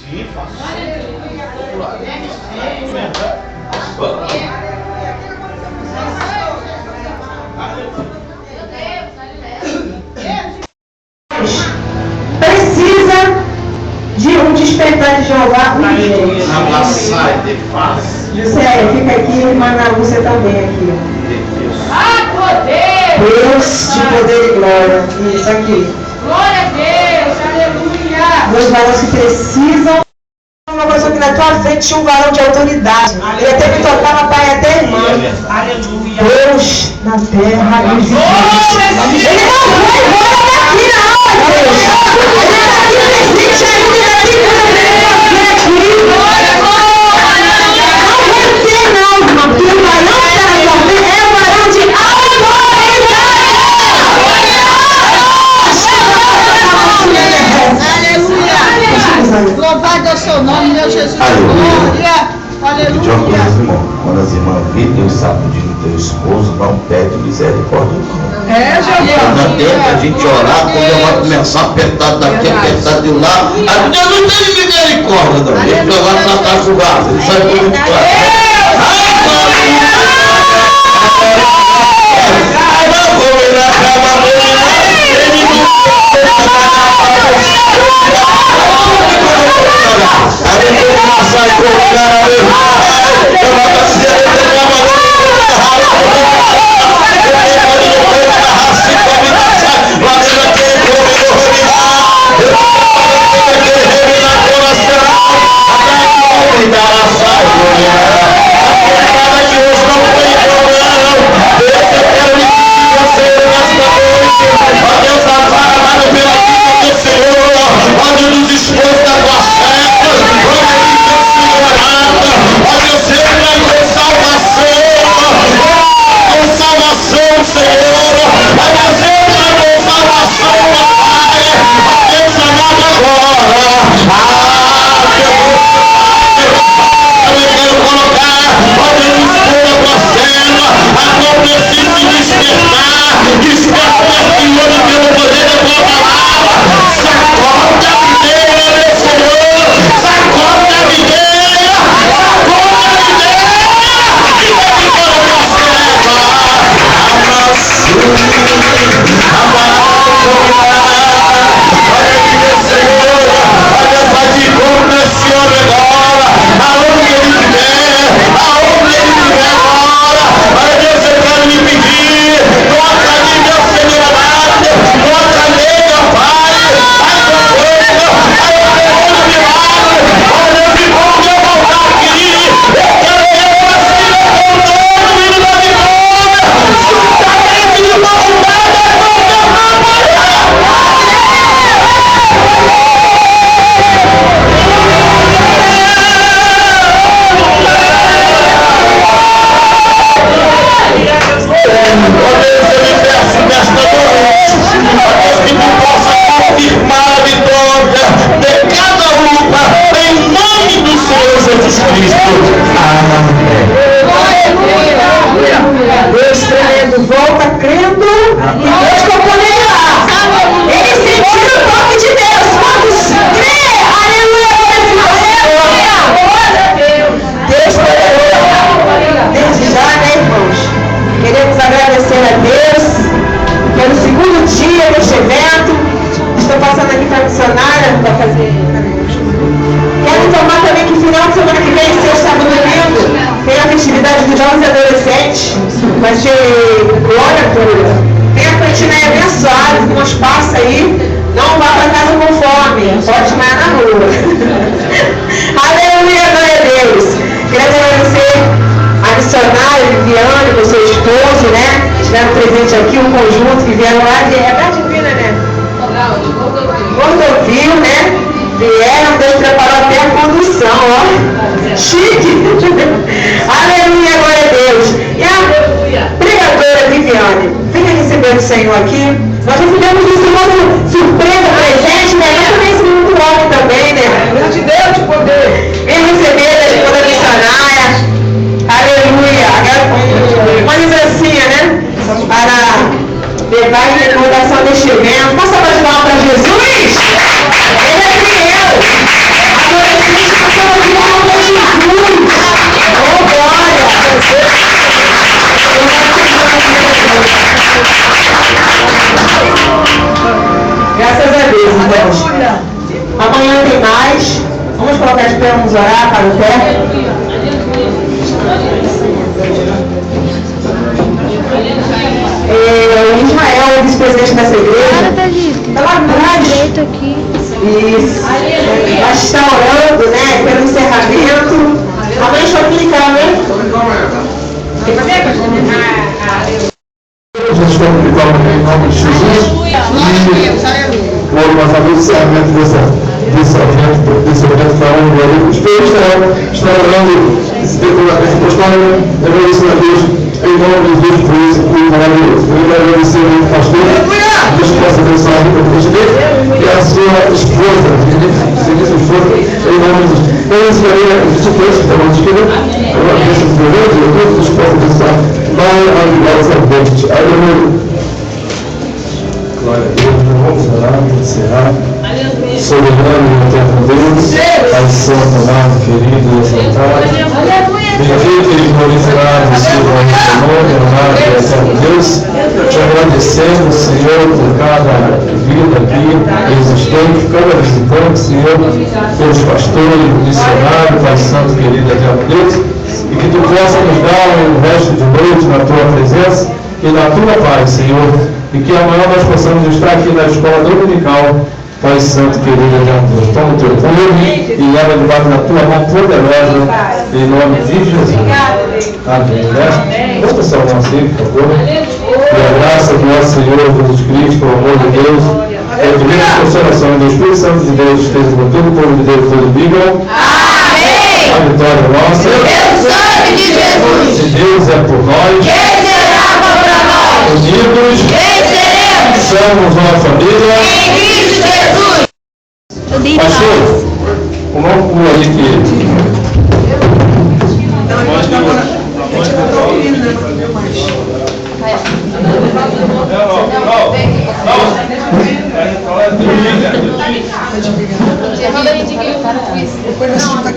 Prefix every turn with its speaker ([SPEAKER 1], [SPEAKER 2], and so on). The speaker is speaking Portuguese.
[SPEAKER 1] Sim, faço.
[SPEAKER 2] Precisa de um despertar de Jeová.
[SPEAKER 1] Sai de paz.
[SPEAKER 2] José, fica aqui, irmã Ana Lúcia também aqui. Deus de poder e glória. Isso aqui.
[SPEAKER 3] Glória a Deus, aleluia.
[SPEAKER 2] Dois varões que precisam. Uma pessoa que na tua frente tinha um varão de autoridade. Ele até me tocava, pai, até irmã.
[SPEAKER 3] Aleluia.
[SPEAKER 2] Deus na terra dos viventes. Ele não foi embora daqui, não, Deus. Ele está aqui presente ainda, ele está aqui presente. Não vai ter, não, irmão. Porque o varão que está na tua frente é o varão de autoridade.
[SPEAKER 3] Louvado é o seu nome, meu Jesus. Glória. Aleluia.
[SPEAKER 4] Quando as irmãs virem Deus sacudindo teu esposo, não pede misericórdia. Não tem pra gente orar, quando eu vou começar a apertar daqui, apertar de lá. A Deus não tem misericórdia, não. Ele vai lá tratar com o vaso, ele sai por muito claro.
[SPEAKER 2] Vai ser glória pura. Tem a cantina aí abençoada, com umas passas aí. Não vá para casa com fome, pode desmaiar na rua. Aleluia, glória a Deus. Queria agradecer a missionária Viviane, com seu esposo, né? Estiveram presentes aqui, um conjunto que vieram lá de Divina, né? Rodovil, né? Vieram, Deus preparou até a condução, ó. Chique! Aleluia, glória a Deus. E a pregadora Viviane, venha receber o Senhor aqui. Nós recebemos isso como surpresa, presente, né? Nós também recebemos muito homem também, né? Gratidão de poder. Venha receber a esposa missionária. Aleluia. Uma lembrancinha, né? Para levar em recordação deste evento. Posso aplaudir para Jesus? Ele é fiel. mais. Vamos colocar de pé, vamos orar para o pé. Ismael, o vice-presidente dessa igreja, está lá atrás. Isso. Vai estar orando, né, pelo encerramento. Amanhã deixa eu clicar, né?
[SPEAKER 5] Nós vamos clicar em nome de Jesus. E logo mais a vez, o encerramento desse evento para a honra. Os peões estão orando, esse apostolado, agradecendo a Deus, em nome de Deus, por isso, por maravilhoso. Eu quero agradecer ao pastor, Deus possa abençoar a vida dele e a sua esposa, em nome de Deus. Eu ensinarei os suplentes da mão esquerda, eu agradeço a Deus, e a todos Deus possa abençoar maravilhosamente. Aleluia. Glória a Deus, vamos orar, encerrar. Soberano e eterno Deus, Pai Santo, amado, querido e exaltado, bendito e glorificado seja o nome, amado e eterno Deus. Te agradecemos, Senhor, por cada vida aqui existente, cada visitante, Senhor, pelos pastores, missionários, Pai Santo, querido e eterno Deus, e que Tu possa nos dar um resto de noite na Tua presença e na Tua paz, Senhor, e que amanhã nós possamos estar aqui na escola dominical. Pai Santo, querido eterno Deus, toma o Teu povo e leva debaixo da Tua mão poderosa, em nome de Jesus. Amém. Né? Vamos passar o nosso aí, por favor. E a graça do nosso Senhor Jesus Cristo, o amor de Deus, a divina consolação do Espírito Santo de Deus, esteja com todo o povo de Deus, todos digam. Amém. A vitória nossa. Pelo sangue de Jesus. Se Deus é por nós, quem será contra nós? Unidos, venceremos. Somos uma família. Pastor, vamos pôr aí que...
[SPEAKER 3] Não.